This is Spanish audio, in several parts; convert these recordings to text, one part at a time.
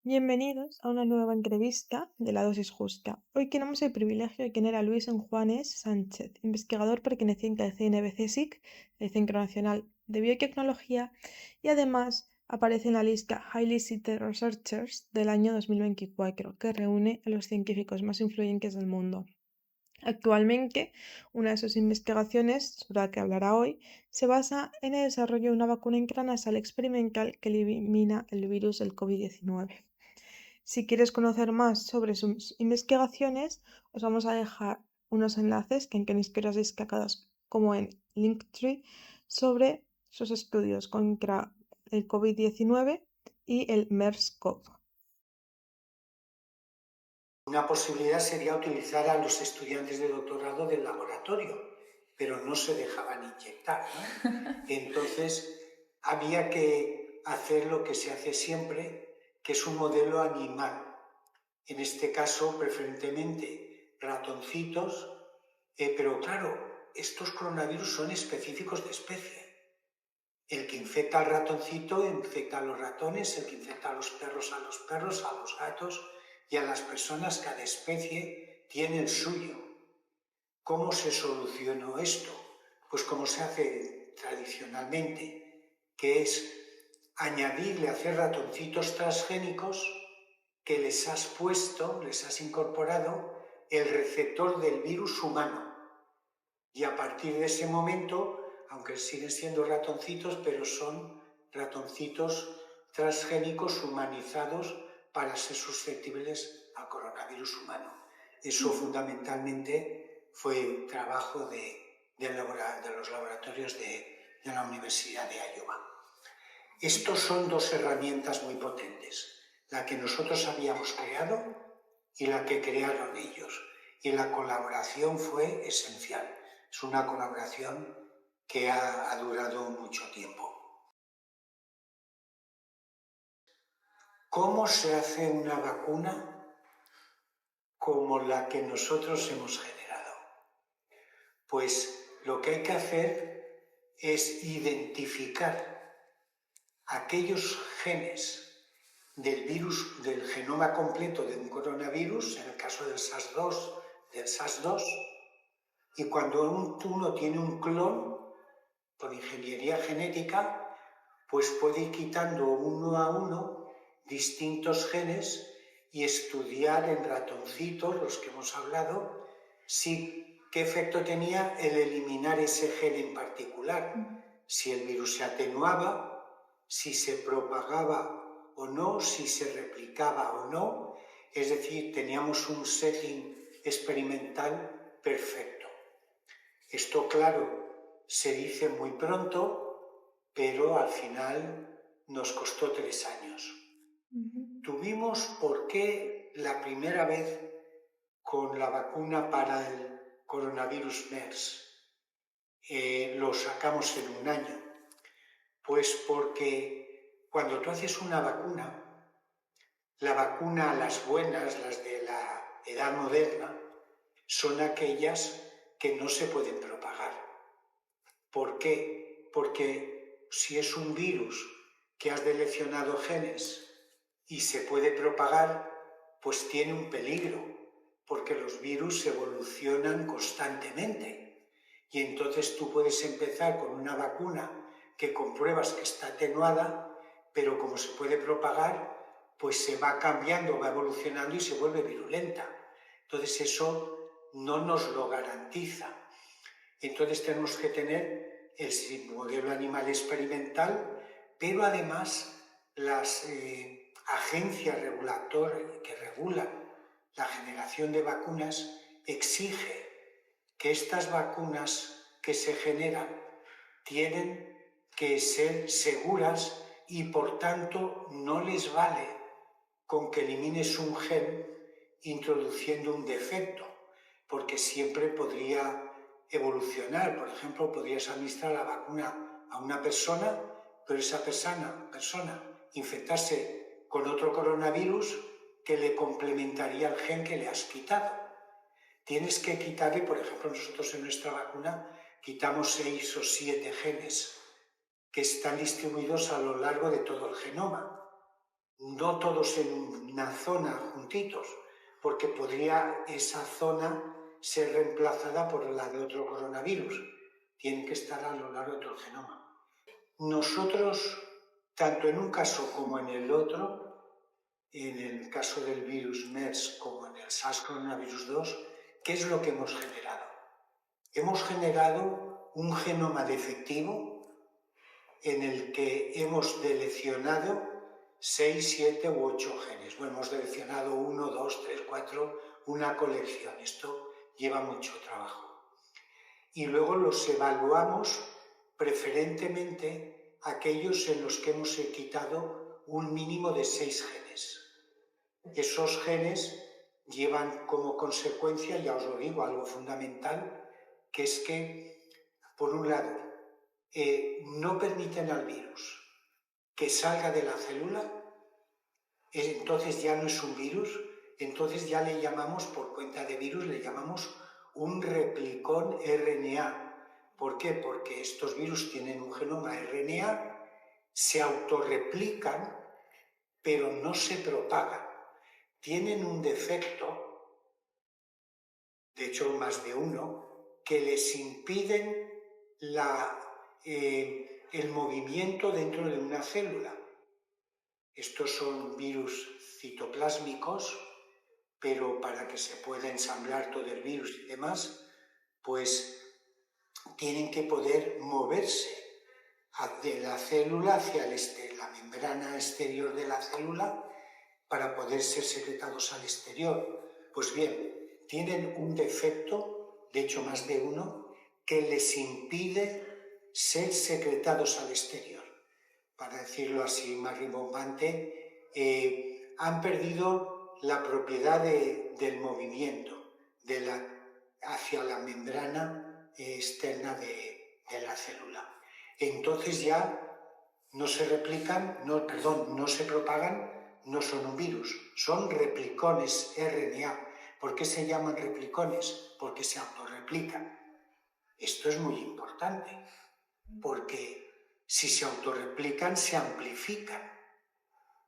Bienvenidos a una nueva entrevista de La Dosis Justa. Hoy tenemos el privilegio de tener a Luis Juanes Sánchez, investigador perteneciente al CNBC-SIC, el Centro Nacional de Biotecnología, y además aparece en la lista Highly Cited Researchers del año 2024, que reúne a los científicos más influyentes del mundo. Actualmente, una de sus investigaciones, sobre la que hablará hoy, se basa en el desarrollo de una vacuna intranasal experimental que elimina el virus del COVID-19. Si quieres conocer más sobre sus investigaciones, os vamos a dejar unos enlaces que tenéis que os destacadas como en Linktree sobre sus estudios contra el COVID-19 y el MERS-CoV. Una posibilidad sería utilizar a los estudiantes de doctorado del laboratorio, pero no se dejaban inyectar, ¿no? Entonces había que hacer lo que se hace siempre, que es un modelo animal. En este caso, preferentemente ratoncitos, pero claro, estos coronavirus son específicos de especie. El que infecta al ratoncito infecta a los ratones, el que infecta a los perros, a los gatos y a las personas. Cada especie tiene el suyo. ¿Cómo se solucionó esto? Pues como se hace tradicionalmente, que es añadirle, hacer ratoncitos transgénicos que les has puesto, les has incorporado el receptor del virus humano. Y a partir de ese momento, aunque siguen siendo ratoncitos, pero son ratoncitos transgénicos humanizados para ser susceptibles al coronavirus humano. Eso fundamentalmente fue trabajo de los laboratorios de la Universidad de Iowa. Estos son dos herramientas muy potentes, la que nosotros habíamos creado y la que crearon ellos. Y la colaboración fue esencial. Es una colaboración que ha durado mucho tiempo. ¿Cómo se hace una vacuna como la que nosotros hemos generado? Pues lo que hay que hacer es identificar aquellos genes del virus, del genoma completo de un coronavirus, en el caso del SARS-2, y cuando uno tiene un clon, por ingeniería genética, pues puede ir quitando uno a uno distintos genes y estudiar en ratoncitos, los que hemos hablado, qué efecto tenía el eliminar ese gen en particular, si el virus se atenuaba, si se propagaba o no, si se replicaba o no, es decir, teníamos un setting experimental perfecto. Esto, claro, se dice muy pronto, pero al final nos costó 3 años. Tuvimos, ¿por qué la primera vez con la vacuna para el coronavirus MERS? Lo sacamos en 1 año. Pues porque cuando tú haces una vacuna, las buenas, las de la edad moderna, son aquellas que no se pueden propagar. ¿Por qué? Porque si es un virus que has seleccionado genes y se puede propagar, pues tiene un peligro, porque los virus evolucionan constantemente. Y entonces tú puedes empezar con una vacuna que compruebas que está atenuada, pero como se puede propagar, pues se va cambiando, va evolucionando y se vuelve virulenta. Entonces eso no nos lo garantiza. Entonces tenemos que tener el modelo animal experimental, pero además las agencias regulatorias que regulan la generación de vacunas exige que estas vacunas que se generan tienen que ser seguras y por tanto no les vale con que elimines un gen introduciendo un defecto, porque siempre podría evolucionar. Por ejemplo, podrías administrar la vacuna a una persona, pero esa persona infectarse con otro coronavirus que le complementaría el gen que le has quitado. Tienes que quitarle, por ejemplo, nosotros en nuestra vacuna quitamos 6 o 7 genes que están distribuidos a lo largo de todo el genoma. no todos en una zona juntitos, porque podría esa zona ser reemplazada por la de otro coronavirus. Tienen que estar a lo largo de todo el genoma. Nosotros, tanto en un caso como en el otro, en el caso del virus MERS como en el SARS-CoV-2, ¿qué es lo que hemos generado? Hemos generado un genoma defectivo en el que hemos deleccionado 6, 7 u 8 genes. Bueno, hemos deleccionado 1, 2, 3, 4, una colección. Esto lleva mucho trabajo. Y luego los evaluamos preferentemente aquellos en los que hemos quitado un mínimo de 6 genes. Esos genes llevan como consecuencia, ya os lo digo, algo fundamental, que es que, por un lado, no permiten al virus que salga de la célula, entonces ya no es un virus, entonces ya le llamamos, por cuenta de virus, le llamamos un replicón RNA. ¿Por qué? Porque estos virus tienen un genoma RNA, se autorreplican, pero no se propagan. Tienen un defecto, de hecho más de uno, que les impiden el movimiento dentro de una célula. Estos son virus citoplásmicos, pero para que se pueda ensamblar todo el virus y demás, pues tienen que poder moverse de la célula hacia la membrana exterior de la célula para poder ser secretados al exterior. Pues bien, tienen un defecto, de hecho más de uno, que les impide ser secretados al exterior. Para decirlo así más rimbombante, han perdido la propiedad del movimiento hacia la membrana externa de la célula. Entonces ya no se replican, no se propagan, no son un virus, son replicones RNA. ¿Por qué se llaman replicones? Porque se autorreplican. Esto es muy importante, porque si se autorreplican, se amplifican.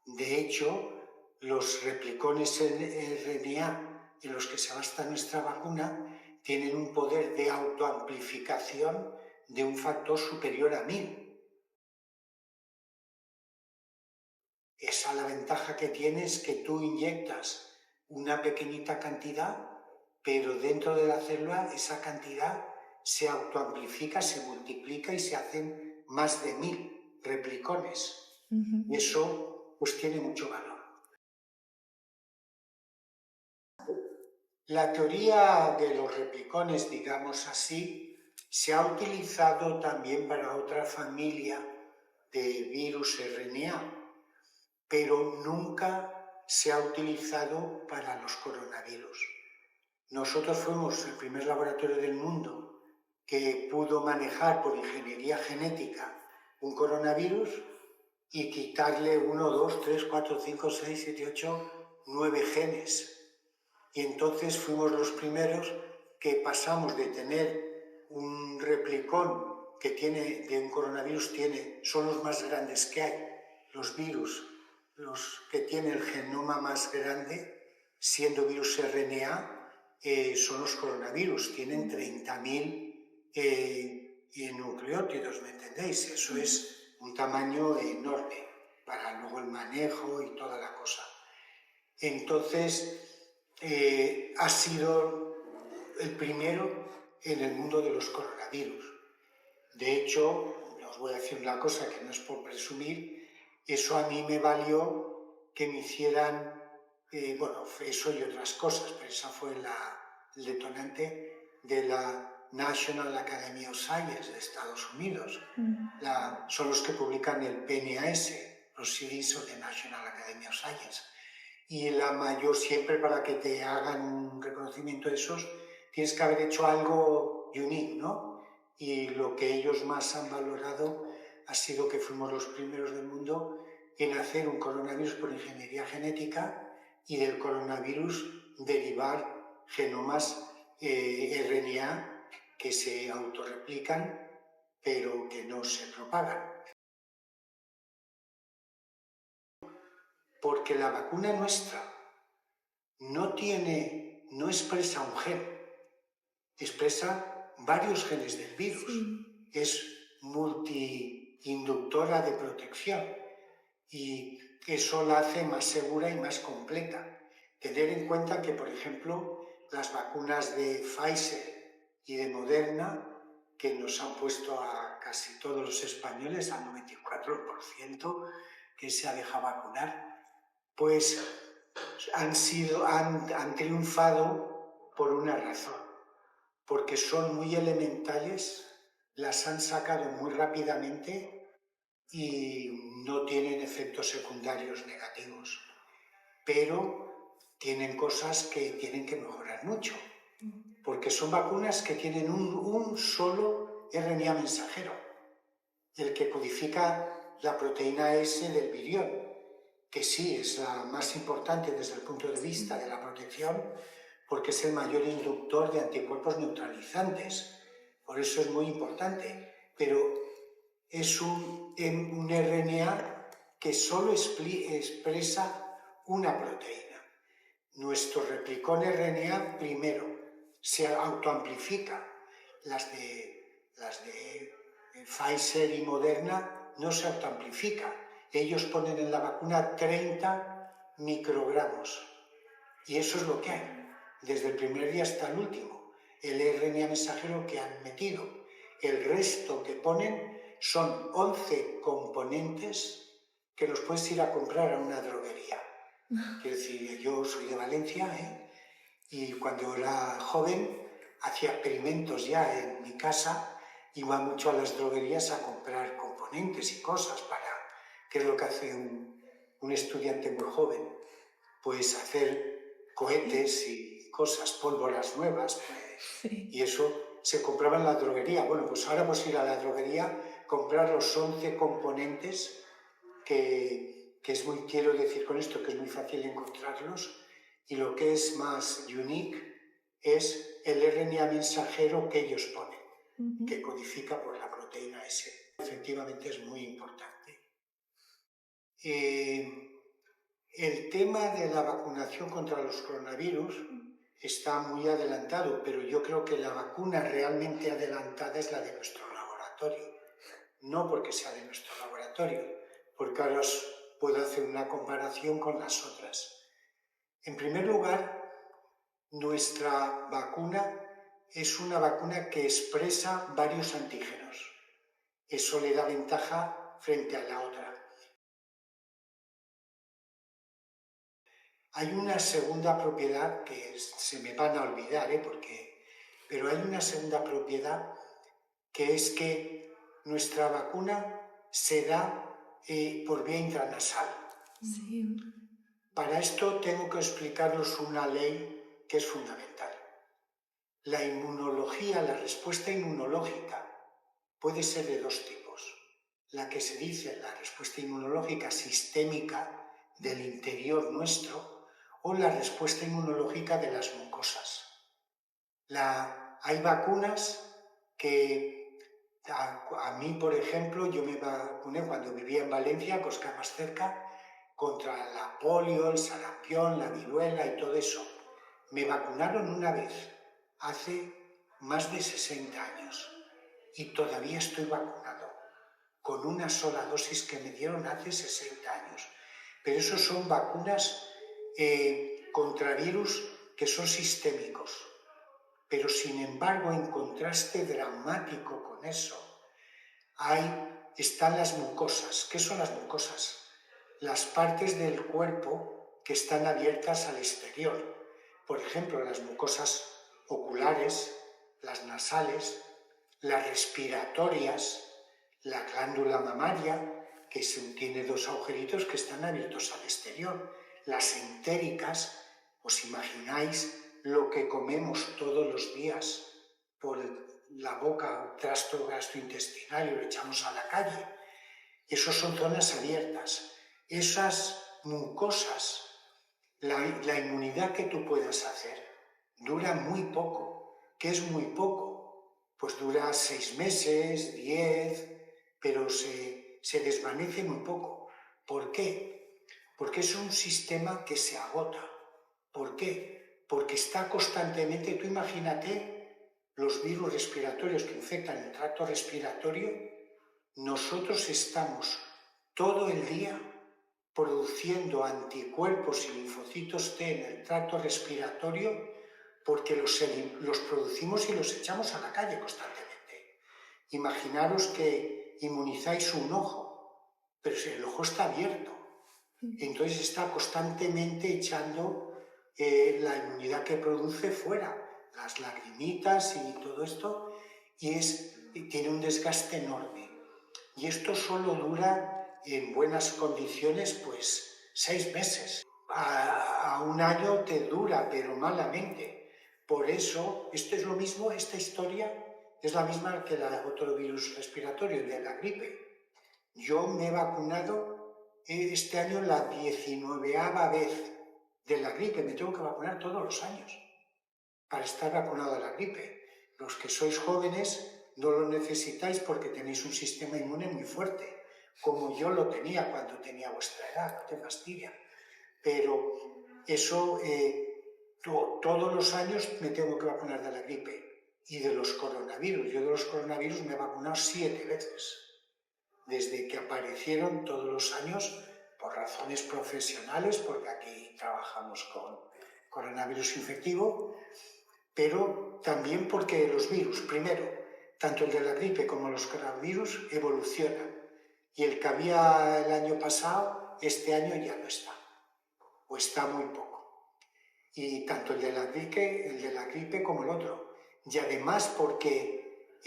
De hecho, los replicones RNA en los que se basa nuestra vacuna tienen un poder de autoamplificación de un factor superior a 1000. Esa la ventaja que tiene es que tú inyectas una pequeñita cantidad, pero dentro de la célula esa cantidad se autoamplifica, se multiplica y se hacen más de 1000 replicones. Y eso pues tiene mucho valor. La teoría de los replicones, digamos así, se ha utilizado también para otra familia de virus RNA, pero nunca se ha utilizado para los coronavirus. Nosotros fuimos el primer laboratorio del mundo que pudo manejar por ingeniería genética un coronavirus y quitarle 1, 2, 3, 4, 5, 6, 7, 8, 9 genes. Y entonces fuimos los primeros que pasamos de tener un replicón que de un coronavirus son los más grandes que hay. Los virus, los que tienen el genoma más grande, siendo virus RNA, son los coronavirus. Tienen 30.000 nucleótidos, ¿me entendéis? Eso es un tamaño enorme para luego el manejo y toda la cosa. Entonces, ha sido el primero en el mundo de los coronavirus. De hecho, os voy a decir una cosa que no es por presumir, eso a mí me valió que me hicieran, eso y otras cosas, pero esa fue el detonante de la National Academy of Science de Estados Unidos. Son los que publican el PNAS, Proceedings of the National Academy of Science. Y la mayor, siempre para que te hagan un reconocimiento de esos, tienes que haber hecho algo unique, ¿no? Y lo que ellos más han valorado ha sido que fuimos los primeros del mundo en hacer un coronavirus por ingeniería genética y del coronavirus derivar genomas RNA que se autorreplican pero que no se propagan. porque la vacuna nuestra no expresa un gen, expresa varios genes del virus. Sí. Es multiinductora de protección y eso la hace más segura y más completa. Tener en cuenta que, por ejemplo, las vacunas de Pfizer y de Moderna, que nos han puesto a casi todos los españoles, al 94% que se ha dejado vacunar, pues han triunfado por una razón, porque son muy elementales, las han sacado muy rápidamente y no tienen efectos secundarios negativos, pero tienen cosas que tienen que mejorar mucho, porque son vacunas que tienen un solo RNA mensajero, el que codifica la proteína S del virión, que sí es la más importante desde el punto de vista de la protección, porque es el mayor inductor de anticuerpos neutralizantes. Por eso es muy importante, pero es un RNA que solo expresa una proteína. Nuestro replicón RNA primero se autoamplifica. Las de Pfizer y Moderna no se autoamplifican. Ellos ponen en la vacuna 30 microgramos. Y eso es lo que hay, desde el primer día hasta el último. El RNA mensajero que han metido. El resto que ponen son 11 componentes que los puedes ir a comprar a una droguería. Quiero decir, yo soy de Valencia, y cuando era joven hacía experimentos ya en mi casa, iba mucho a las droguerías a comprar componentes y cosas para, ¿qué es lo que hace un estudiante muy joven? Pues hacer cohetes y cosas, pólvoras nuevas, y eso se compraba en la droguería. Bueno, pues ahora pues ir a la droguería, comprar los 11 componentes que es muy, quiero decir con esto que es muy fácil encontrarlos, y lo que es más unique es el RNA mensajero que ellos ponen, que codifica por la proteína S. Efectivamente es muy importante. El tema de la vacunación contra los coronavirus está muy adelantado, pero yo creo que la vacuna realmente adelantada es la de nuestro laboratorio. No porque sea de nuestro laboratorio, porque ahora os puedo hacer una comparación con las otras. En primer lugar, nuestra vacuna es una vacuna que expresa varios antígenos. Eso le da ventaja frente a la otra. Hay una segunda propiedad que se me van a olvidar, pero hay una segunda propiedad que es que nuestra vacuna se da por vía intranasal. Sí. Para esto tengo que explicaros una ley que es fundamental. La inmunología, la respuesta inmunológica, puede ser de dos tipos. La que se dice la respuesta inmunológica sistémica del interior nuestro o la respuesta inmunológica de las mucosas. Hay vacunas que a mí, por ejemplo, yo me vacuné cuando vivía en Valencia, que os queda más cerca, contra la polio, el sarampión, la viruela y todo eso. Me vacunaron una vez, hace más de 60 años, y todavía estoy vacunado, con una sola dosis que me dieron hace 60 años. Pero eso son vacunas contra virus que son sistémicos. Pero sin embargo, en contraste dramático con eso, están las mucosas. ¿Qué son las mucosas? Las partes del cuerpo que están abiertas al exterior. Por ejemplo, las mucosas oculares, las nasales, las respiratorias, la glándula mamaria, que tiene dos agujeritos que están abiertos al exterior. Las entéricas, ¿os imagináis lo que comemos todos los días por la boca, trasto gastrointestinal, y lo echamos a la calle? Esas son zonas abiertas. Esas mucosas, la inmunidad que tú puedas hacer dura muy poco. ¿Qué es muy poco? Pues dura 6 meses, 10, pero se desvanece muy poco. ¿Por qué? porque es un sistema que se agota. ¿Por qué? Porque está constantemente, tú imagínate los virus respiratorios que infectan el tracto respiratorio, nosotros estamos todo el día produciendo anticuerpos y linfocitos T en el tracto respiratorio porque los producimos y los echamos a la calle constantemente. Imaginaros que inmunizáis un ojo, pero si el ojo está abierto, entonces está constantemente echando la inmunidad que produce fuera, las lagrimitas y todo esto, y tiene un desgaste enorme. Y esto solo dura en buenas condiciones pues 6 meses. A un año te dura, pero malamente. Por eso, esto es lo mismo, esta historia es la misma que la de otro virus respiratorio, el de la gripe. Yo me he vacunado este año la 19ª vez de la gripe. Me tengo que vacunar todos los años para estar vacunado de la gripe. Los que sois jóvenes no lo necesitáis porque tenéis un sistema inmune muy fuerte, como yo lo tenía cuando tenía vuestra edad, no te fastidia. Pero eso, todos los años me tengo que vacunar de la gripe y de los coronavirus. Yo de los coronavirus me he vacunado 7 veces. Desde que aparecieron todos los años, por razones profesionales, porque aquí trabajamos con coronavirus infectivo, pero también porque los virus, primero, tanto el de la gripe como los coronavirus evolucionan. Y el que había el año pasado, este año ya no está, o está muy poco. Y tanto el de la gripe como el otro. Y además porque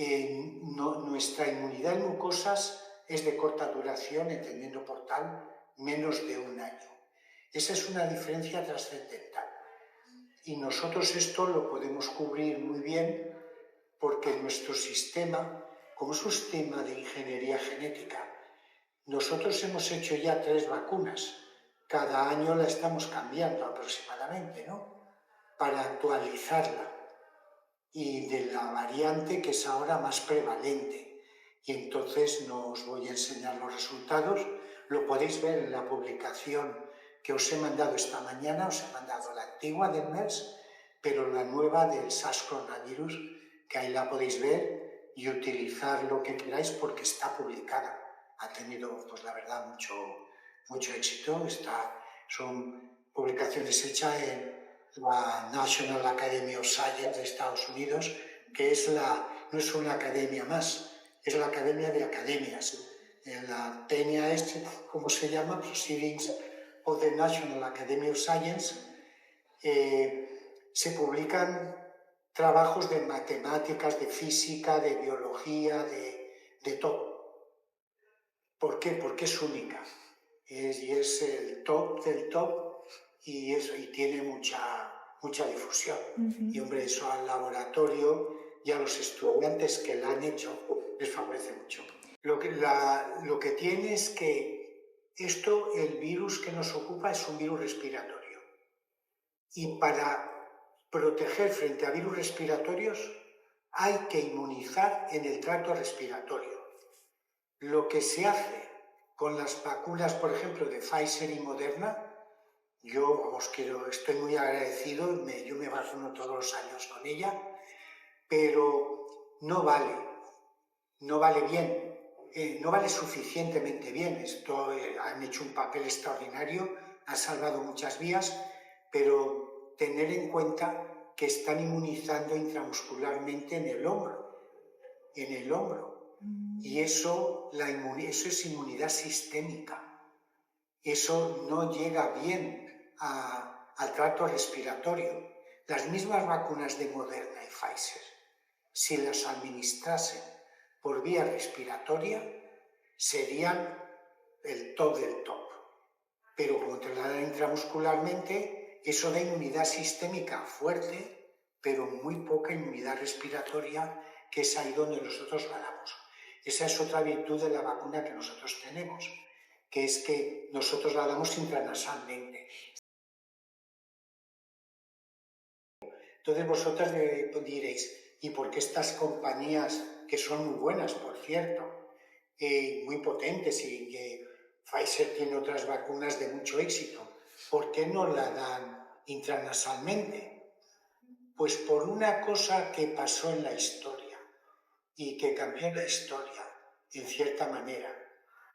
nuestra inmunidad en mucosas es de corta duración, entendiendo por tal, menos de un año. Esa es una diferencia trascendental. Y nosotros esto lo podemos cubrir muy bien porque nuestro sistema, como es un sistema de ingeniería genética, nosotros hemos hecho ya 3 vacunas. Cada año la estamos cambiando aproximadamente, ¿no? Para actualizarla. Y de la variante que es ahora más prevalente. Y entonces no os voy a enseñar los resultados. Lo podéis ver en la publicación que os he mandado esta mañana. Os he mandado la antigua del MERS, pero la nueva del SARS coronavirus, que ahí la podéis ver y utilizar lo que queráis porque está publicada. Ha tenido, pues la verdad, mucho éxito. Son publicaciones hechas en la National Academy of Science de Estados Unidos, que no es una academia más, es la academia de academias. La TNA es, ¿cómo se llama? Proceedings of the National Academy of Science. Se publican trabajos de matemáticas, de física, de biología, de todo. ¿Por qué? Porque es única. Y es el top del top y tiene mucha difusión. Y hombre, eso al laboratorio y a los estudiantes que la han hecho les favorece mucho. Lo que tiene es que el virus que nos ocupa es un virus respiratorio. Y para proteger frente a virus respiratorios hay que inmunizar en el tracto respiratorio. Lo que se hace con las vacunas, por ejemplo, de Pfizer y Moderna, yo estoy muy agradecido, yo me vacuno todos los años con ella, pero no vale bien, no vale suficientemente bien. Han hecho un papel extraordinario, han salvado muchas vidas, pero tener en cuenta que están inmunizando intramuscularmente en el hombro. Y eso es inmunidad sistémica. Eso no llega bien al tracto respiratorio. Las mismas vacunas de Moderna y Pfizer, si las administrasen por vía respiratoria, serían el top del top. Pero como te la dan intramuscularmente, eso da inmunidad sistémica fuerte, pero muy poca inmunidad respiratoria, que es ahí donde nosotros la damos. Esa es otra virtud de la vacuna que nosotros tenemos, que es que nosotros la damos intranasalmente. Entonces vosotras me diréis, ¿y por qué estas compañías, que son muy buenas, por cierto, muy potentes y que Pfizer tiene otras vacunas de mucho éxito. ¿Por qué no la dan intranasalmente? Pues por una cosa que pasó en la historia y que cambió la historia, en cierta manera.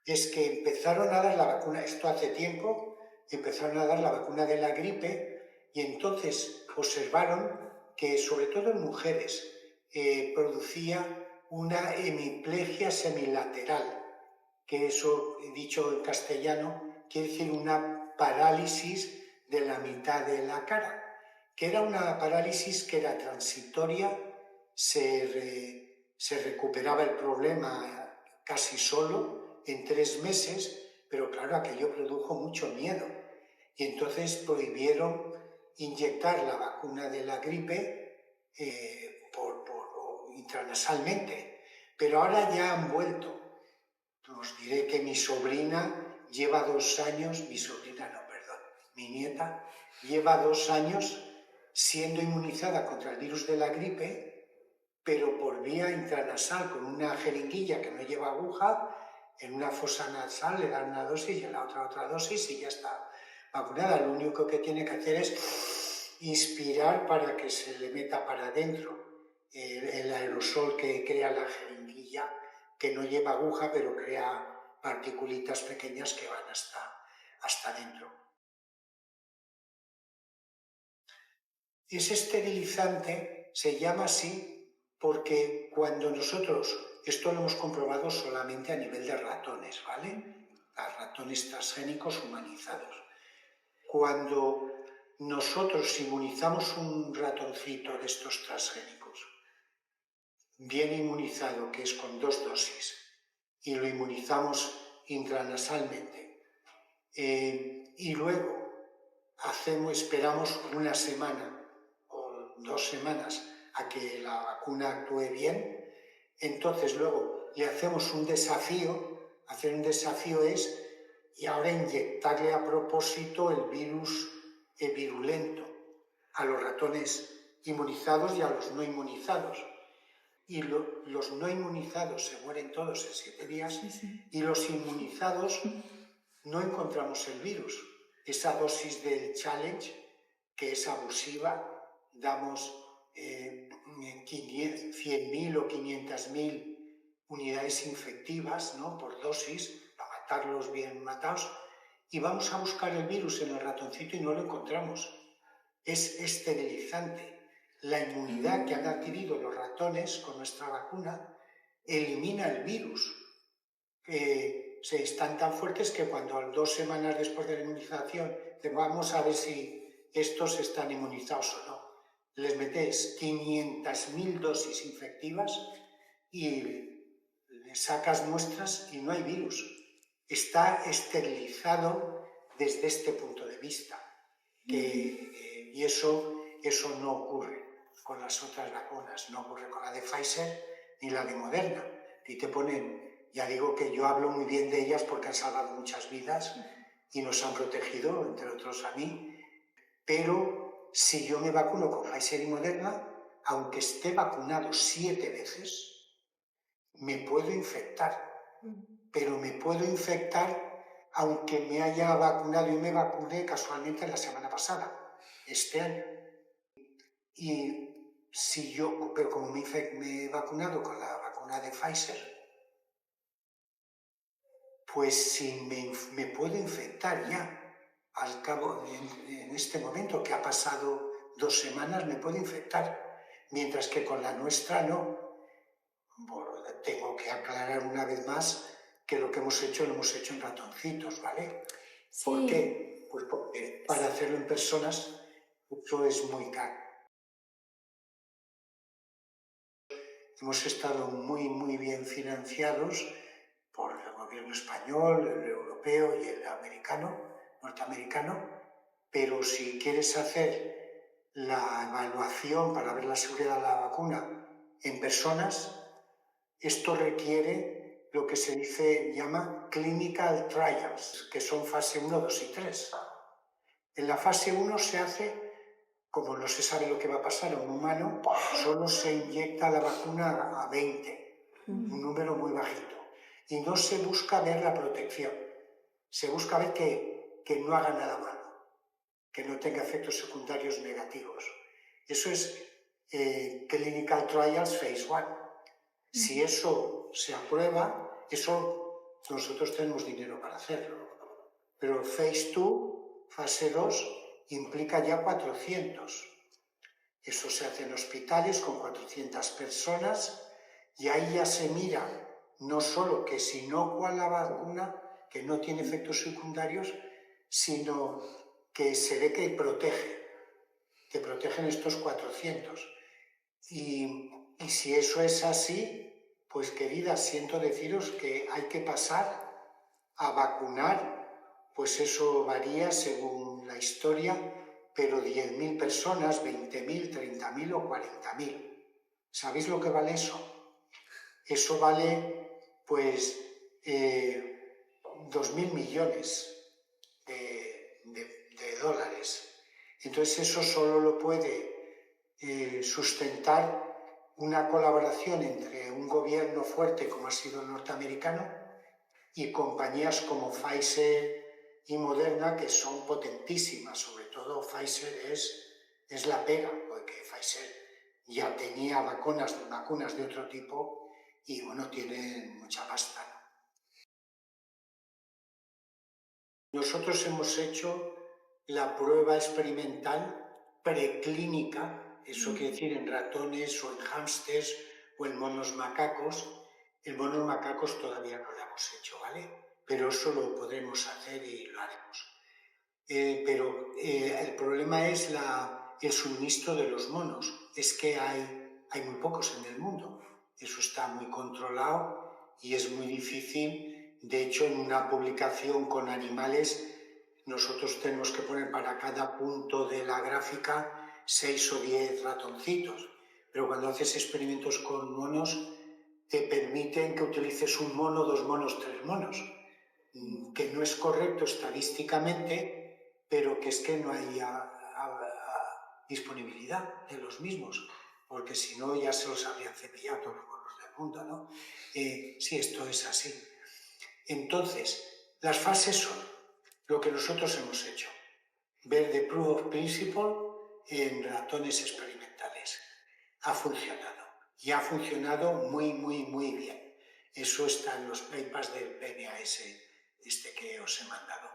Es que empezaron a dar la vacuna, esto hace tiempo, empezaron a dar la vacuna de la gripe y entonces observaron que, sobre todo en mujeres, producía una hemiplegia semilateral, que eso, dicho en castellano, quiere decir una parálisis de la mitad de la cara, que era una parálisis que era transitoria, se recuperaba el problema casi solo en 3 meses, pero claro, aquello produjo mucho miedo. Y entonces prohibieron inyectar la vacuna de la gripe intranasalmente. Pero ahora ya han vuelto. Os diré que mi sobrina lleva 2 años, mi nieta lleva 2 años siendo inmunizada contra el virus de la gripe, pero por vía intranasal, con una jeringuilla que no lleva aguja, en una fosa nasal le dan una dosis y en la otra dosis y ya está vacunada. Lo único que tiene que hacer es inspirar para que se le meta para adentro el aerosol que crea la jeringuilla, que no lleva aguja, pero crea particulitas pequeñas que van hasta dentro. Ese esterilizante se llama así porque cuando nosotros, esto lo hemos comprobado solamente a nivel de ratones, ¿vale? A ratones transgénicos humanizados. Cuando nosotros inmunizamos un ratoncito de estos transgénicos, bien inmunizado, que es con 2 dosis, y lo inmunizamos intranasalmente, y luego esperamos una semana o 2 semanas a que la vacuna actúe bien, entonces luego le hacemos un desafío. Hacer un desafío es, y ahora inyectarle a propósito el virus virulento a los ratones inmunizados y a los no inmunizados. Y los no inmunizados se mueren todos en 7 días y los inmunizados no encontramos el virus. Esa dosis del challenge, que es abusiva, damos 100.000 o 500.000 unidades infectivas, ¿no?, por dosis, para matarlos bien matados, y vamos a buscar el virus en el ratoncito y no lo encontramos. Es esterilizante. La inmunidad que han adquirido los ratones con nuestra vacuna elimina el virus. Están tan fuertes que cuando 2 semanas después de la inmunización vamos a ver si estos están inmunizados o no, les metes 500.000 dosis infectivas y le sacas muestras y no hay virus. Está esterilizado desde este punto de vista. Y eso no ocurre con las otras vacunas, no ocurre con la de Pfizer ni la de Moderna. Y te ponen, ya digo que yo hablo muy bien de ellas porque han salvado muchas vidas y nos han protegido, entre otros a mí, pero si yo me vacuno con Pfizer y Moderna, aunque esté vacunado 7 veces, me puedo infectar, pero me puedo infectar aunque me haya vacunado y me vacuné casualmente la semana pasada, este año. Y si yo, pero como me he vacunado con la vacuna de Pfizer, pues si me puedo infectar ya, al cabo, en este momento que ha pasado 2 semanas, me puedo infectar, mientras que con la nuestra no. Bueno, tengo que aclarar una vez más que lo que hemos hecho lo hemos hecho en ratoncitos, ¿vale? Sí. ¿Por qué? Pues porque para hacerlo en personas eso es muy caro. Hemos estado muy bien financiados por el gobierno español, el europeo y el norteamericano, pero si quieres hacer la evaluación para ver la seguridad de la vacuna en personas, esto requiere lo que se llama clinical trials, que son fase 1, 2 y 3. En la fase 1 se hace, como no se sabe lo que va a pasar a un humano, solo se inyecta la vacuna a 20, un número muy bajito, y no se busca ver la protección. Se busca ver que no haga nada malo, que no tenga efectos secundarios negativos. Eso es Clinical Trials Phase 1. Si eso se aprueba, eso nosotros tenemos dinero para hacerlo. Pero Phase 2, fase 2, implica ya 400. Eso se hace en hospitales con 400 personas y ahí ya se mira no solo que si inocua la vacuna, que no tiene efectos secundarios, sino que se ve que protegen estos 400. Y si eso es así, pues queridas, siento deciros que hay que pasar a vacunar, pues eso varía según la historia, pero 10.000 personas, 20.000, 30.000 o 40.000. ¿Sabéis lo que vale eso? Eso vale, pues, 2.000 millones de dólares. Entonces eso solo lo puede sustentar una colaboración entre un gobierno fuerte como ha sido el norteamericano y compañías como Pfizer y Moderna, que son potentísimas. Sobre todo Pfizer es la pega, porque Pfizer ya tenía vacunas de otro tipo y bueno, tienen mucha pasta, ¿no? Nosotros hemos hecho la prueba experimental preclínica, eso quiere decir en ratones o en hámsters o en monos macacos. En monos macacos todavía no lo hemos hecho, ¿vale? Pero eso lo podremos hacer y lo haremos. Pero el problema es el suministro de los monos. Es que hay muy pocos en el mundo. Eso está muy controlado y es muy difícil. De hecho, en una publicación con animales, nosotros tenemos que poner para cada punto de la gráfica 6 o 10 ratoncitos. Pero cuando haces experimentos con monos, te permiten que utilices un mono, 2 monos, 3 monos. Que no es correcto estadísticamente, pero que es que no hay disponibilidad de los mismos, porque si no ya se los habrían cepillado todos los monos del mundo, ¿no? Sí, esto es así. Entonces, las fases son lo que nosotros hemos hecho. Ver the proof of principle en ratones experimentales. Ha funcionado. Y ha funcionado muy, muy, muy bien. Eso está en los papers del PNAS, que os he mandado.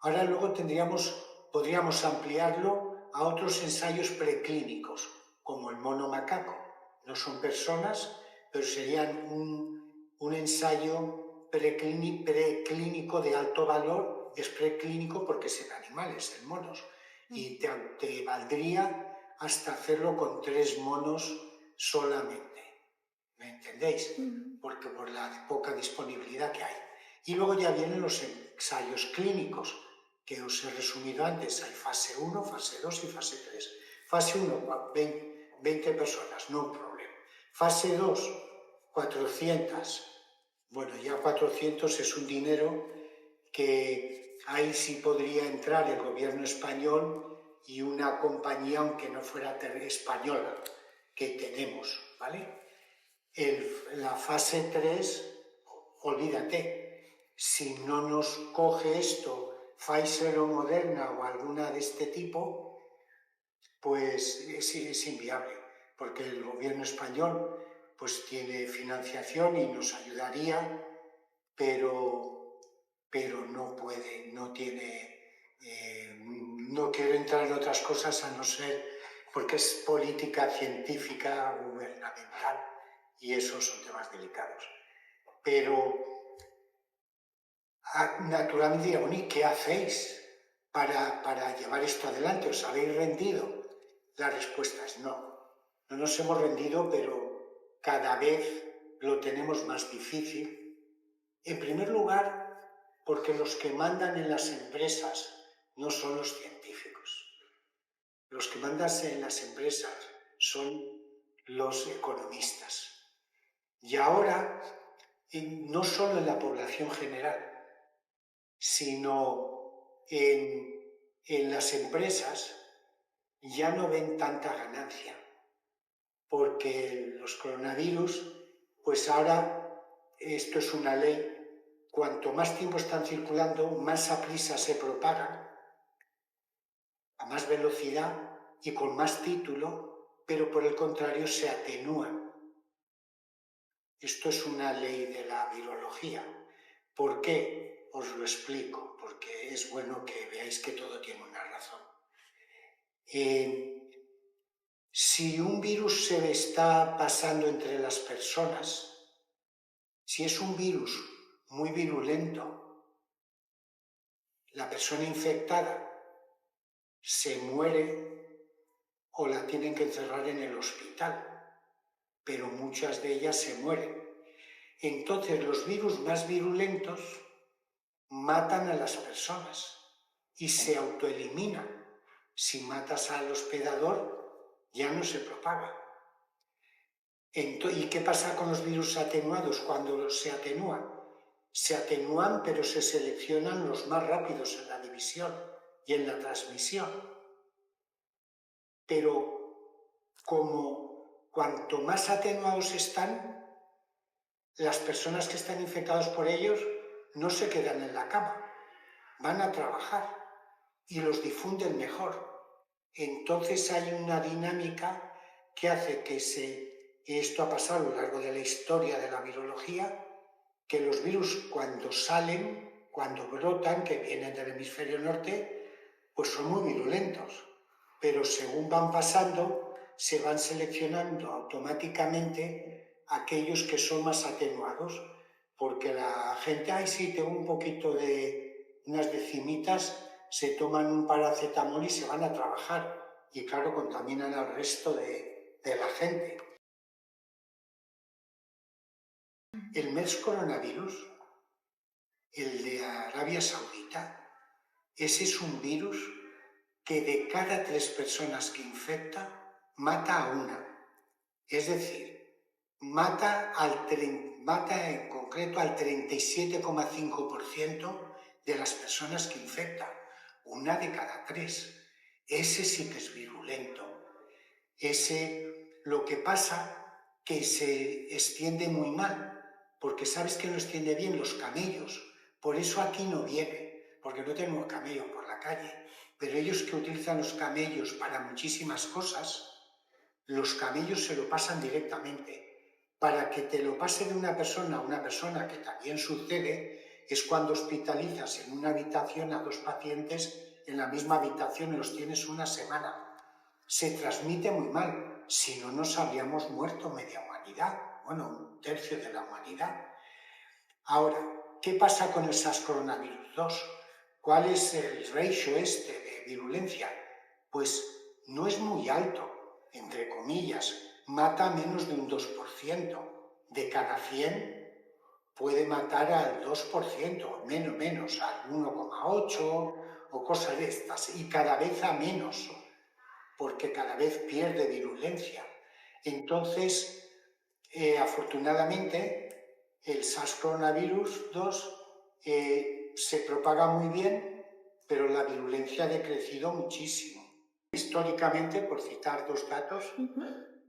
Ahora luego podríamos ampliarlo a otros ensayos preclínicos, como el mono macaco. No son personas, pero serían un ensayo preclínico de alto valor. Es preclínico porque es en animales, en monos. Y te valdría hasta hacerlo con 3 monos solamente. ¿Me entendéis? Porque por la poca disponibilidad que hay. Y luego ya vienen los ensayos clínicos, que os he resumido antes. Hay fase 1, fase 2 y fase 3. Fase 1, 20 personas, no un problema. Fase 2, 400. Bueno, ya 400 es un dinero que ahí sí podría entrar el gobierno español y una compañía, aunque no fuera española, que tenemos, ¿vale? La fase 3, olvídate, si no nos coge esto Pfizer o Moderna o alguna de este tipo, pues es inviable, porque el gobierno español pues tiene financiación y nos ayudaría, pero no puede, no tiene, no quiero entrar en otras cosas a no ser porque es política científica gubernamental y esos son temas delicados. Pero naturalmente digo, ¿y qué hacéis para llevar esto adelante? ¿Os habéis rendido? La respuesta es no. No nos hemos rendido, pero cada vez lo tenemos más difícil. En primer lugar, porque los que mandan en las empresas no son los científicos. Los que mandan en las empresas son los economistas. Y ahora, no solo en la población general, sino en las empresas, ya no ven tanta ganancia, porque los coronavirus, pues ahora esto es una ley, cuanto más tiempo están circulando, más a prisa se propagan, a más velocidad y con más título, pero por el contrario se atenúan. Esto es una ley de la virología. ¿Por qué? Os lo explico, porque es bueno que veáis que todo tiene una razón. Si un virus se está pasando entre las personas, si es un virus muy virulento, la persona infectada se muere o la tienen que encerrar en el hospital, pero muchas de ellas se mueren. Entonces los virus más virulentos matan a las personas y se autoeliminan. Si matas al hospedador, ya no se propaga. ¿Y qué pasa con los virus atenuados cuando se atenúan? Se atenúan, pero se seleccionan los más rápidos en la división y en la transmisión. Pero como cuanto más atenuados están, las personas que están infectadas por ellos no se quedan en la cama, van a trabajar y los difunden mejor. Entonces hay una dinámica que hace que esto ha pasado a lo largo de la historia de la virología, que los virus cuando salen, cuando brotan, que vienen del hemisferio norte, pues son muy virulentos, pero según van pasando, se van seleccionando automáticamente aquellos que son más atenuados, porque la gente, ay sí, tengo un poquito de unas decimitas, se toman un paracetamol y se van a trabajar, y claro, contaminan al resto de la gente. El MERS coronavirus, el de Arabia Saudita, ese es un virus que de cada 3 personas que infecta, mata a una. Es decir, mata en concreto al 37,5% de las personas que infecta. Una de cada 3. Ese sí que es virulento. Ese, lo que pasa, que se extiende muy mal, porque sabes que no extiende bien los camellos. Por eso aquí no viene, porque no tenemos camellos por la calle. Pero ellos que utilizan los camellos para muchísimas cosas, los camellos se lo pasan directamente. Para que te lo pase de una persona a una persona, que también sucede, es cuando hospitalizas en una habitación a 2 pacientes en la misma habitación y los tienes una semana. Se transmite muy mal, si no nos habríamos muerto media humanidad, bueno, un tercio de la humanidad. Ahora, ¿qué pasa con el SARS-CoV-2? ¿Cuál es el ratio este de virulencia? Pues no es muy alto, entre comillas, mata menos de un 2%. De cada 100 puede matar al 2%, menos, al 1,8 o cosas de estas, y cada vez a menos, porque cada vez pierde virulencia. Entonces, afortunadamente, el SARS-CoV-2 se propaga muy bien, pero la virulencia ha decrecido muchísimo. Históricamente, por citar 2 datos,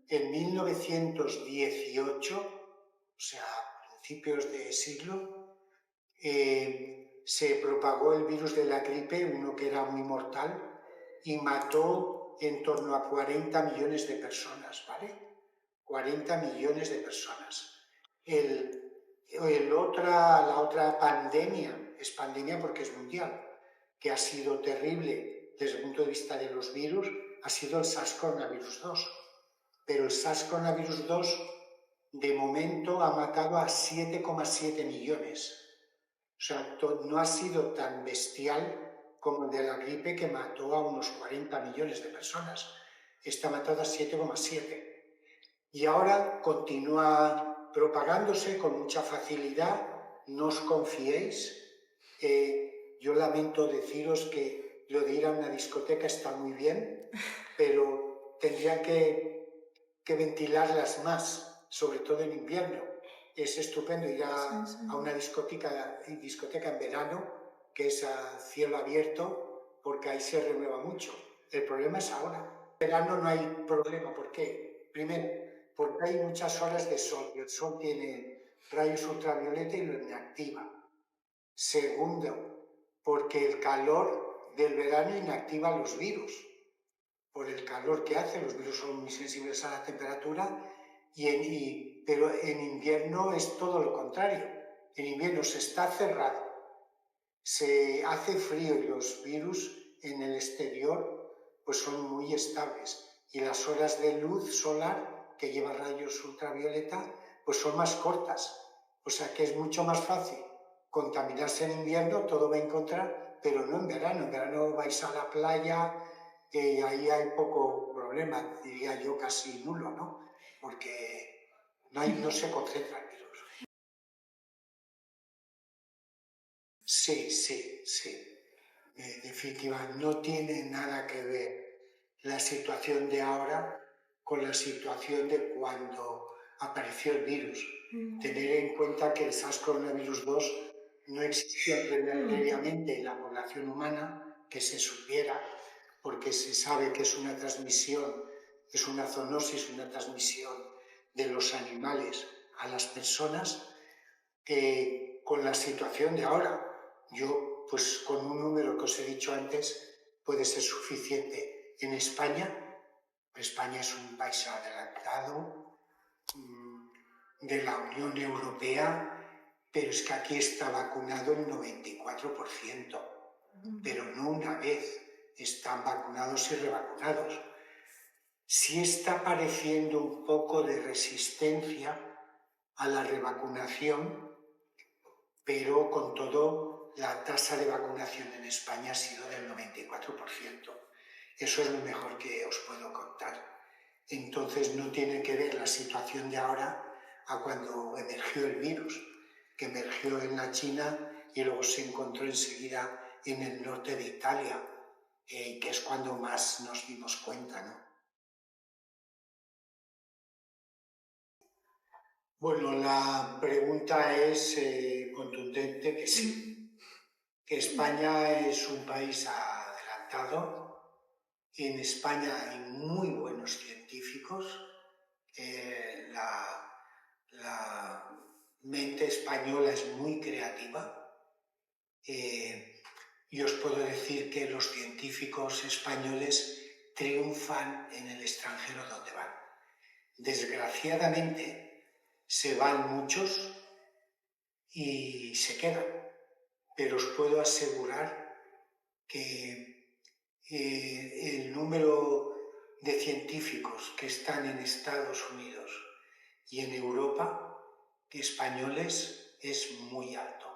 en 1918, o sea, a principios de siglo, se propagó el virus de la gripe, uno que era muy mortal, y mató en torno a 40 millones de personas, ¿vale? 40 millones de personas. La otra pandemia, es pandemia porque es mundial, que ha sido terrible desde el punto de vista de los virus, ha sido el SARS-CoV-2. Pero el SARS-CoV-2 de momento ha matado a 7,7 millones. O sea, no ha sido tan bestial como el de la gripe, que mató a unos 40 millones de personas. Está matado a 7,7. Y ahora continúa propagándose con mucha facilidad. No os confiéis. Yo lamento deciros que lo de ir a una discoteca está muy bien, pero tendrían que ventilarlas más, sobre todo en invierno. Es estupendo ir a una discoteca en verano, que es a cielo abierto, porque ahí se renueva mucho. El problema es ahora. En verano no hay problema. ¿Por qué? Primero, porque hay muchas horas de sol y el sol tiene rayos ultravioleta y lo inactiva. Segundo, porque el calor del verano inactiva los virus. Por el calor que hace, los virus son muy sensibles a la temperatura, pero en invierno es todo lo contrario. En invierno se está cerrado, se hace frío y los virus en el exterior pues son muy estables y las horas de luz solar que lleva rayos ultravioleta pues son más cortas, o sea que es mucho más fácil contaminarse en invierno, todo va en contra, pero no en verano. En verano vais a la playa y ahí hay poco problema, diría yo casi nulo, ¿no? Porque no se concentra el virus. Sí, sí, sí. Definitiva, no tiene nada que ver la situación de ahora con la situación de cuando apareció el virus. Tener en cuenta que el SARS-CoV-2 no existió previamente en la población humana, que se supiera, porque se sabe que es una transmisión, es una zoonosis, una transmisión de los animales a las personas, con la situación de ahora. Yo, pues con un número que os he dicho antes, puede ser suficiente. En España, España es un país adelantado de la Unión Europea, pero es que aquí está vacunado el 94%, pero no una vez, están vacunados y revacunados. Sí está apareciendo un poco de resistencia a la revacunación, pero con todo la tasa de vacunación en España ha sido del 94%. Eso es lo mejor que os puedo contar. Entonces no tiene que ver la situación de ahora a cuando emergió el virus, que emergió en la China y luego se encontró enseguida en el norte de Italia, que es cuando más nos dimos cuenta, ¿no? Bueno, la pregunta es contundente que sí, que España es un país adelantado. En España hay muy buenos científicos. La mente española es muy creativa. Y os puedo decir que los científicos españoles triunfan en el extranjero donde van. Desgraciadamente se van muchos y se quedan, pero os puedo asegurar que el número de científicos que están en Estados Unidos y en Europa, españoles, es muy alto.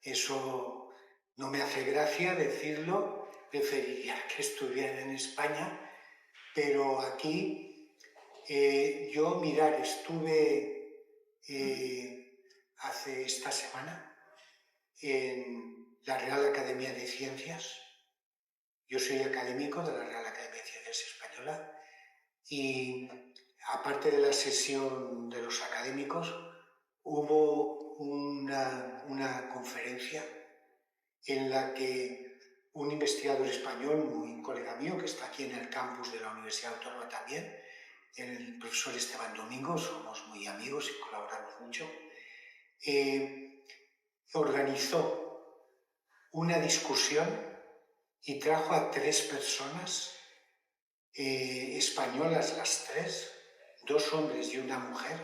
Eso no me hace gracia decirlo, preferiría que estuvieran en España, pero aquí estuve hace esta semana en la Real Academia de Ciencias. Yo soy académico de la Real Academia de Ciencias Española y aparte de la sesión de los académicos hubo una conferencia en la que un investigador español, un colega mío que está aquí en el campus de la Universidad Autónoma también, el profesor Esteban Domingo, somos muy amigos y colaboramos mucho, organizó una discusión y trajo a 3 personas españolas, las 3, 2 hombres y una mujer.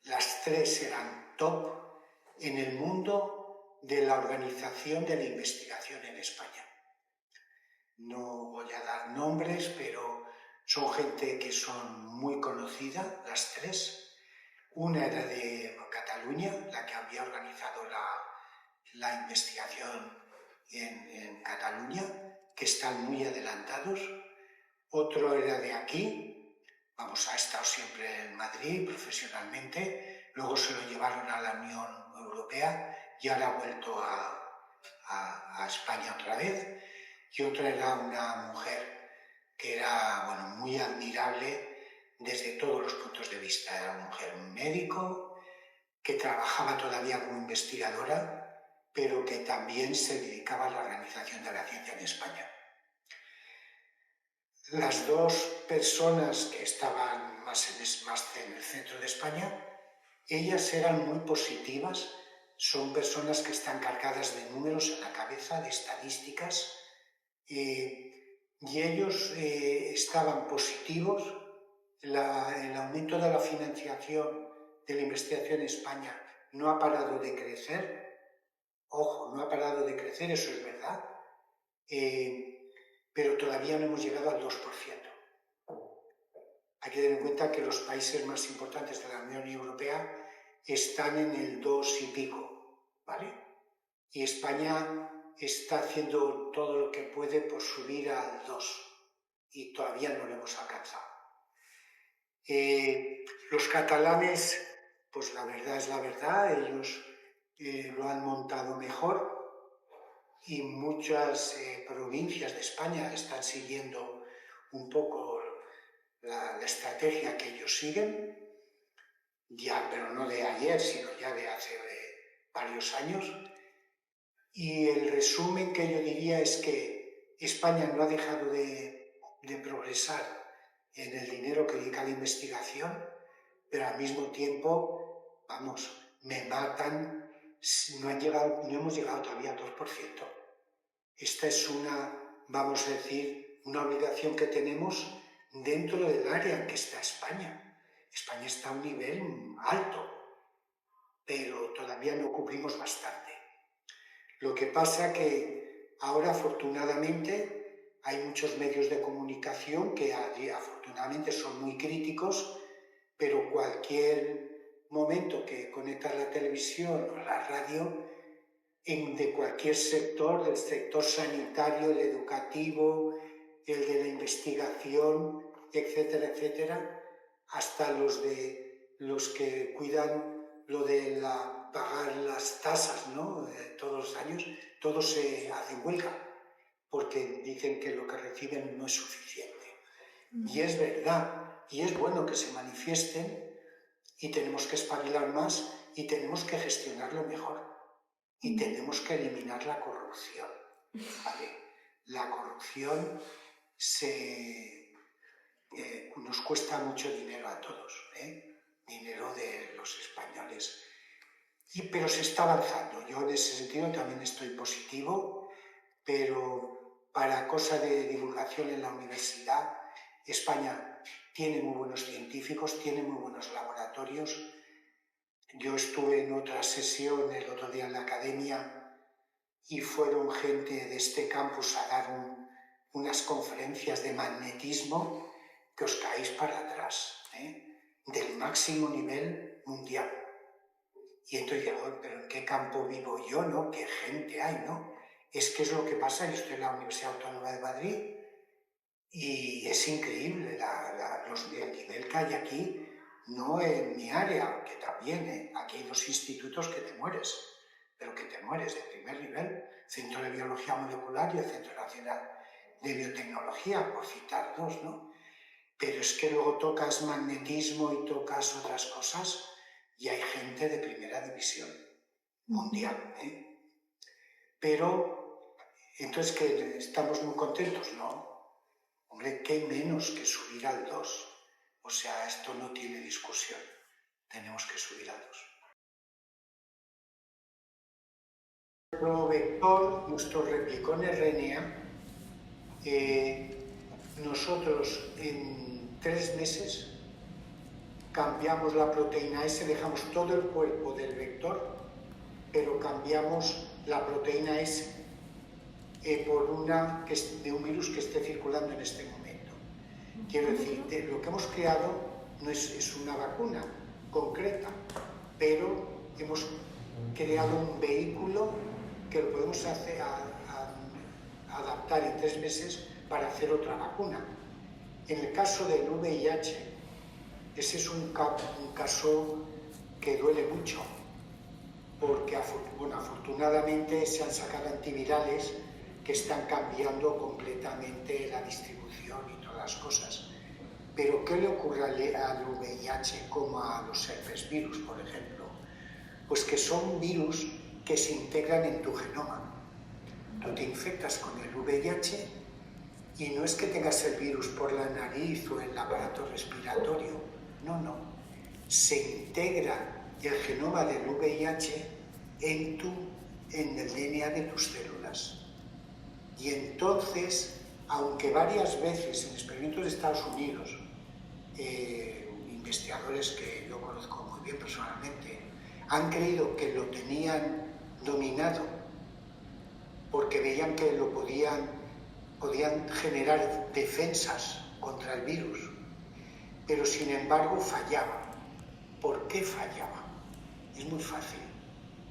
Las 3 eran top en el mundo de la organización de la investigación en España. No voy a dar nombres, pero son gente que son muy conocida, las 3. Una era de Cataluña, la que había organizado la investigación en Cataluña, que están muy adelantados. Otro era de aquí, ha estado siempre en Madrid profesionalmente, luego se lo llevaron a la Unión Europea y ahora ha vuelto a España otra vez. Y otra era una mujer que era muy admirable desde todos los puntos de vista. Era una mujer, un médico, que trabajaba todavía como investigadora, pero que también se dedicaba a la organización de la ciencia en España. Las 2 personas que estaban más en el centro de España, ellas eran muy positivas son personas que están cargadas de números en la cabeza, de estadísticas, y ellos estaban positivos. El aumento de la financiación de la investigación en España no ha parado de crecer. Ojo, no ha parado de crecer, eso es verdad, pero todavía no hemos llegado al 2%. Hay que tener en cuenta que los países más importantes de la Unión Europea están en el 2 y pico, ¿vale? Y España está haciendo todo lo que puede por subir al 2 y todavía no lo hemos alcanzado. Los catalanes, pues la verdad es la verdad, ellos lo han montado mejor y muchas provincias de España están siguiendo un poco la estrategia que ellos siguen, ya, pero no de ayer, sino ya de hace varios años. Y el resumen que yo diría es que España no ha dejado de progresar en el dinero que dedica a la investigación, pero al mismo tiempo, vamos, me matan, no hemos llegado todavía al 2%. Esta es vamos a decir, una obligación que tenemos dentro del área en que está España. España está a un nivel alto, pero todavía no cubrimos bastante. Lo que pasa que ahora, afortunadamente, hay muchos medios de comunicación que afortunadamente son muy críticos, pero cualquier momento que conectas la televisión o la radio, de cualquier sector, del sector sanitario, el educativo, el de la investigación, etcétera, etcétera, hasta los que cuidan lo de pagar las tasas, ¿no? Todos los años, todos se hacen huelga, porque dicen que lo que reciben no es suficiente. Y es verdad, y es bueno que se manifiesten, y tenemos que espabilar más, y tenemos que gestionarlo mejor, y tenemos que eliminar la corrupción, ¿vale? La corrupción nos cuesta mucho dinero a todos, dinero de los españoles. Pero se está avanzando. Yo en ese sentido también estoy positivo, pero para cosa de divulgación en la universidad, España tiene muy buenos científicos, tiene muy buenos laboratorios. Yo estuve en otra sesión el otro día en la academia y fueron gente de este campus a dar unas conferencias de magnetismo que os caéis para atrás, del máximo nivel mundial. Y entonces digo, pero ¿en qué campo vivo yo, no? ¿Qué gente hay, no? Es que es lo que pasa, yo estoy en la Universidad Autónoma de Madrid y es increíble el nivel que hay aquí, no en mi área, que también, aquí hay 2 institutos que te mueres, pero que te mueres de primer nivel, Centro de Biología Molecular y el Centro Nacional de Biotecnología, por citar 2, ¿no? Pero es que luego tocas magnetismo y tocas otras cosas y hay gente de primera división mundial, Pero, entonces, ¿que estamos muy contentos? No. Hombre, ¿qué menos que subir al 2? O sea, esto no tiene discusión. Tenemos que subir al 2. Nuestro vector, nuestro replicón RNA, nosotros en 3 meses cambiamos la proteína S, dejamos todo el cuerpo del vector, pero cambiamos la proteína S por una de un virus que esté circulando en este momento. Quiero decir, lo que hemos creado no es una vacuna concreta, pero hemos creado un vehículo que lo podemos adaptar en 3 meses para hacer otra vacuna. En el caso del VIH, ese es un caso que duele mucho, porque afortunadamente se han sacado antivirales que están cambiando completamente la distribución y todas las cosas. Pero ¿qué le ocurre al VIH como a los herpes virus, por ejemplo? Pues que son virus que se integran en tu genoma. Tú te infectas con el VIH y no es que tengas el virus por la nariz o el aparato respiratorio, no. Se integra el genoma del VIH en el DNA de tus células. Y entonces, aunque varias veces en experimentos de Estados Unidos, investigadores que yo conozco muy bien personalmente, han creído que lo tenían dominado porque veían que podían generar defensas contra el virus, pero sin embargo fallaba. ¿Por qué fallaba? Es muy fácil.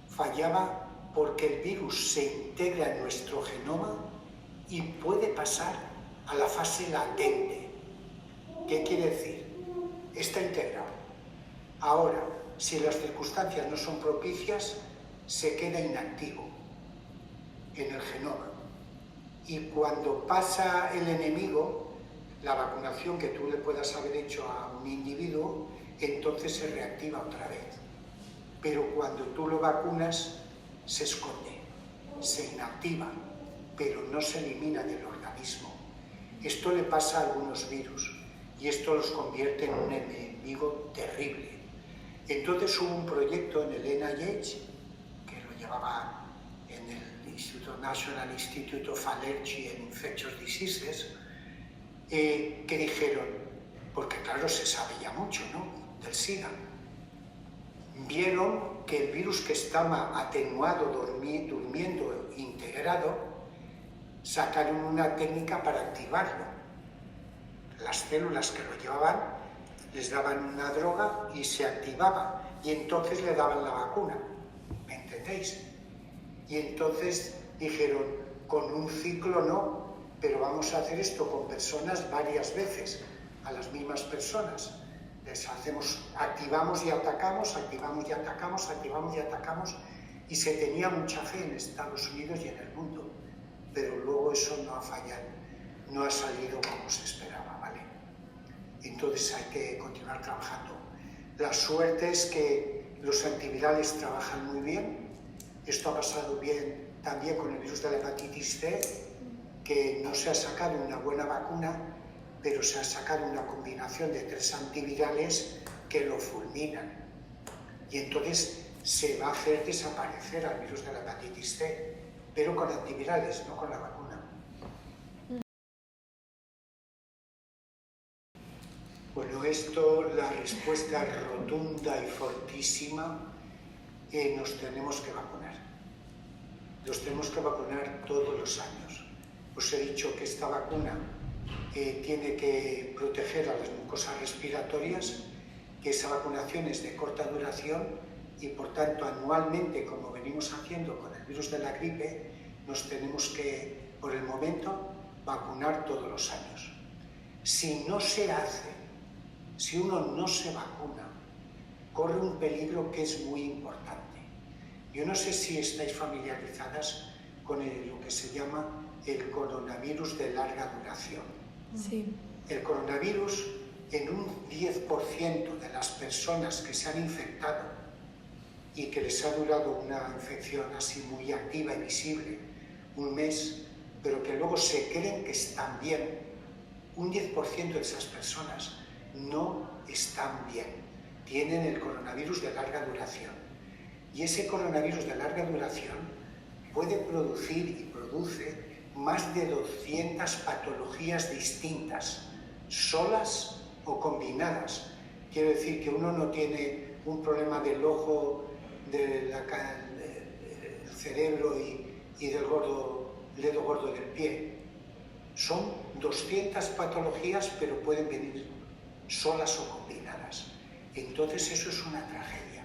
Fallaba porque el virus se integra en nuestro genoma y puede pasar a la fase latente. ¿Qué quiere decir? Está integrado. Ahora, si las circunstancias no son propicias, se queda inactivo en el genoma. Y cuando pasa el enemigo, la vacunación que tú le puedas haber hecho a un individuo, entonces se reactiva otra vez. Pero cuando tú lo vacunas, se esconde, se inactiva, pero no se elimina del organismo. Esto le pasa a algunos virus y esto los convierte en un enemigo terrible. Entonces hubo un proyecto en el NIH, que lo llevaba en el National Institute of Allergy and Infectious Diseases, que dijeron, porque claro se sabe ya mucho, ¿no?, del SIDA, vieron que el virus que estaba atenuado, durmiendo, integrado, sacaron una técnica para activarlo. Las células que lo llevaban les daban una droga y se activaba, y entonces le daban la vacuna, ¿me entendéis? Y entonces dijeron, con un ciclo no, pero vamos a hacer esto con personas varias veces, a las mismas personas. Les activamos y atacamos, activamos y atacamos, activamos y atacamos, y se tenía mucha fe en Estados Unidos y en el mundo, pero luego eso no ha fallado, no ha salido como se esperaba, ¿vale? Entonces hay que continuar trabajando. La suerte es que los antivirales trabajan muy bien. Esto ha pasado bien también con el virus de la hepatitis C, que no se ha sacado una buena vacuna, pero se ha sacado una combinación de 3 antivirales que lo fulminan. Y entonces se va a hacer desaparecer al virus de la hepatitis C, pero con antivirales, no con la vacuna. Bueno, esto, la respuesta rotunda y fortísima, nos tenemos que vacunar. Los tenemos que vacunar todos los años. Os he dicho que esta vacuna tiene que proteger a las mucosas respiratorias, que esa vacunación es de corta duración y por tanto anualmente, como venimos haciendo con el virus de la gripe, nos tenemos que, por el momento, vacunar todos los años. Si no se hace, si uno no se vacuna, corre un peligro que es muy importante. Yo no sé si estáis familiarizadas con lo que se llama el coronavirus de larga duración. Sí. El coronavirus, en un 10% de las personas que se han infectado y que les ha durado una infección así muy activa y visible, un mes, pero que luego se creen que están bien, un 10% de esas personas no están bien, tienen el coronavirus de larga duración. Y ese coronavirus de larga duración puede producir y produce más de 200 patologías distintas, solas o combinadas. Quiero decir que uno no tiene un problema del ojo, del cerebro y del dedo gordo del pie. Son 200 patologías, pero pueden venir solas o combinadas. Entonces eso es una tragedia,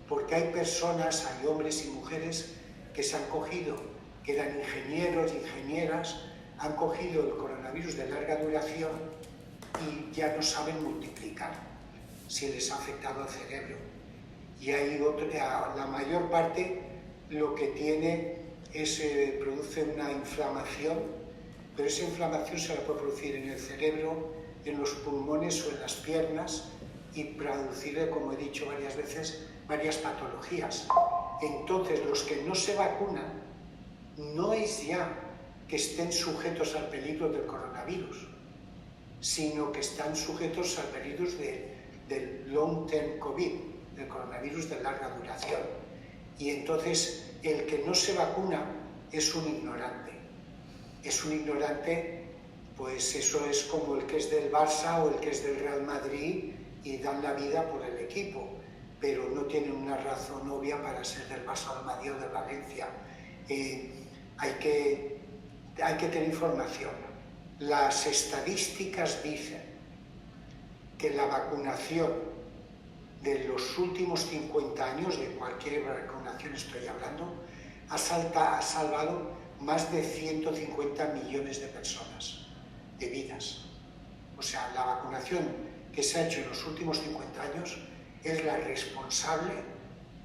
porque hay personas, hay hombres y mujeres que se han cogido, que eran ingenieros y ingenieras, han cogido el coronavirus de larga duración y ya no saben multiplicar, si les ha afectado al cerebro. Y hay la mayor parte lo que tiene es, produce una inflamación, pero esa inflamación se la puede producir en el cerebro, en los pulmones o en las piernas y producir, como he dicho varias veces, varias patologías. Entonces, los que no se vacunan no es ya que estén sujetos al peligro del coronavirus, sino que están sujetos al peligro del long-term COVID, del coronavirus de larga duración. Y entonces el que no se vacuna es un ignorante. Es un ignorante, pues eso es como el que es del Barça o el que es del Real Madrid y dan la vida por el equipo, pero no tienen una razón obvia para ser del Barça, del Madrid o de Valencia. Hay que tener información. Las estadísticas dicen que la vacunación de los últimos 50 años, de cualquier vacunación estoy hablando, ha salvado más de 150 millones de personas, de vidas. O sea, la vacunación que se ha hecho en los últimos 50 años es la responsable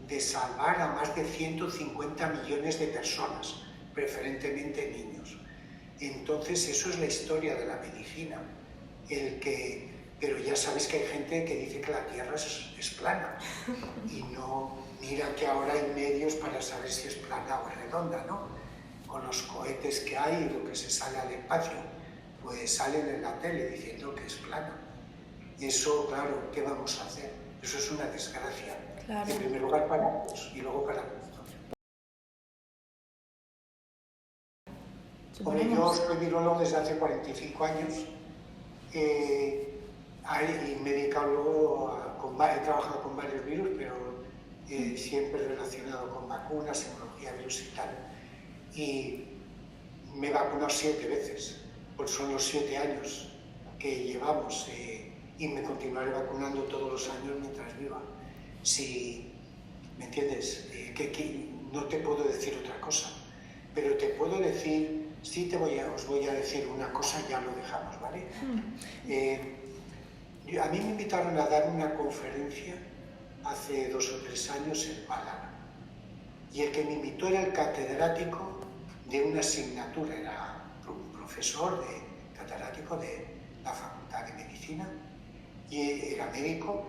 de salvar a más de 150 millones de personas, preferentemente niños. Entonces, eso es la historia de la medicina. Pero ya sabéis que hay gente que dice que la Tierra es plana y no mira que ahora hay medios para saber si es plana o es redonda, ¿no? Con los cohetes que hay y lo que se sale al espacio, pues salen en la tele diciendo que es plana. Eso, claro, ¿qué vamos a hacer? Eso es una desgracia. Claro. En primer lugar para ellos y luego para nosotros. Hombre, yo soy virólogo desde hace 45 años y me he dedicado luego he trabajado con varios virus, pero siempre relacionado con vacunas, inmunología, virus y tal. Y me he vacunado 7 veces, pues son los 7 años que llevamos y me continuaré vacunando todos los años mientras viva. Si, ¿me entiendes? Que no te puedo decir otra cosa, pero te puedo decir, sí os voy a decir una cosa, ya lo dejamos, ¿vale? A mí me invitaron a dar una conferencia hace 2 o 3 años en Málaga. Y el que me invitó era el catedrático de una asignatura, era un profesor catedrático de la Facultad de Medicina, y era médico.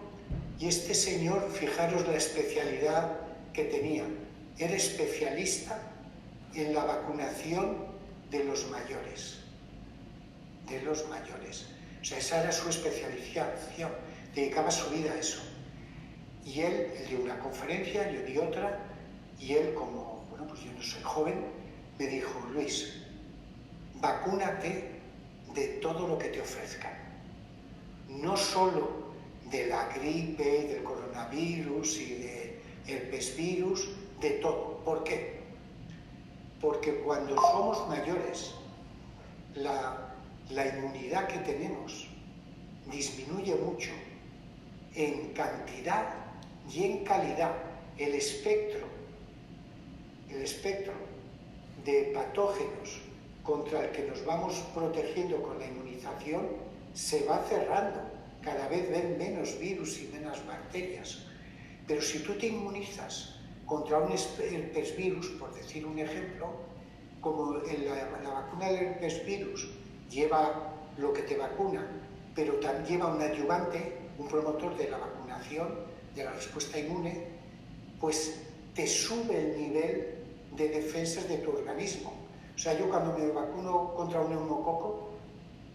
Y este señor, fijaros la especialidad que tenía, era especialista en la vacunación de los mayores. De los mayores. O sea, esa era su especialización, dedicaba su vida a eso. Y él dio una conferencia, yo di otra, y él, como, bueno, pues yo no soy joven, me dijo, Luis, vacúnate de todo lo que te ofrezcan. No solo de la gripe, del coronavirus y del herpesvirus, de todo. ¿Por qué? Porque cuando somos mayores, la inmunidad que tenemos disminuye mucho en cantidad y en calidad. El espectro de patógenos contra el que nos vamos protegiendo con la inmunización se va cerrando. Cada vez ven menos virus y menos bacterias. Pero si tú te inmunizas contra un herpesvirus, por decir un ejemplo, como la vacuna del herpesvirus lleva lo que te vacuna, pero también lleva un adyuvante, un promotor de la vacunación, de la respuesta inmune, pues te sube el nivel de defensas de tu organismo. O sea, yo cuando me vacuno contra un neumococo,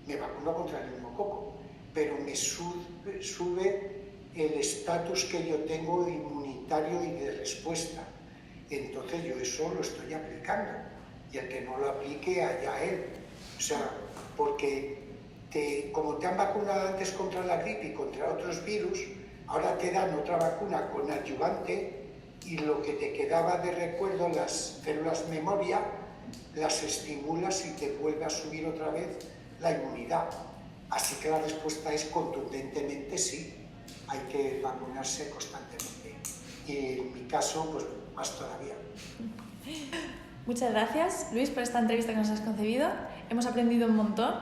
me vacuno contra el neumococo, pero me sube el estatus que yo tengo inmunitario y de respuesta. Entonces yo eso lo estoy aplicando, y el que no lo aplique, allá él. O sea, porque como te han vacunado antes contra la gripe y contra otros virus, ahora te dan otra vacuna con adyuvante y lo que te quedaba de recuerdo, las células memoria, las estimulas y te vuelve a subir otra vez la inmunidad. Así que la respuesta es contundentemente sí, hay que vacunarse constantemente. Y en mi caso, pues más todavía. Muchas gracias, Luis, por esta entrevista que nos has concedido. Hemos aprendido un montón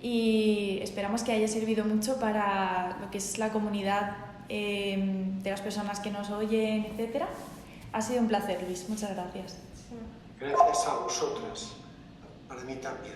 y esperamos que haya servido mucho para lo que es la comunidad de las personas que nos oyen, etc. Ha sido un placer, Luis. Muchas gracias. Gracias a vosotras. Para mí también.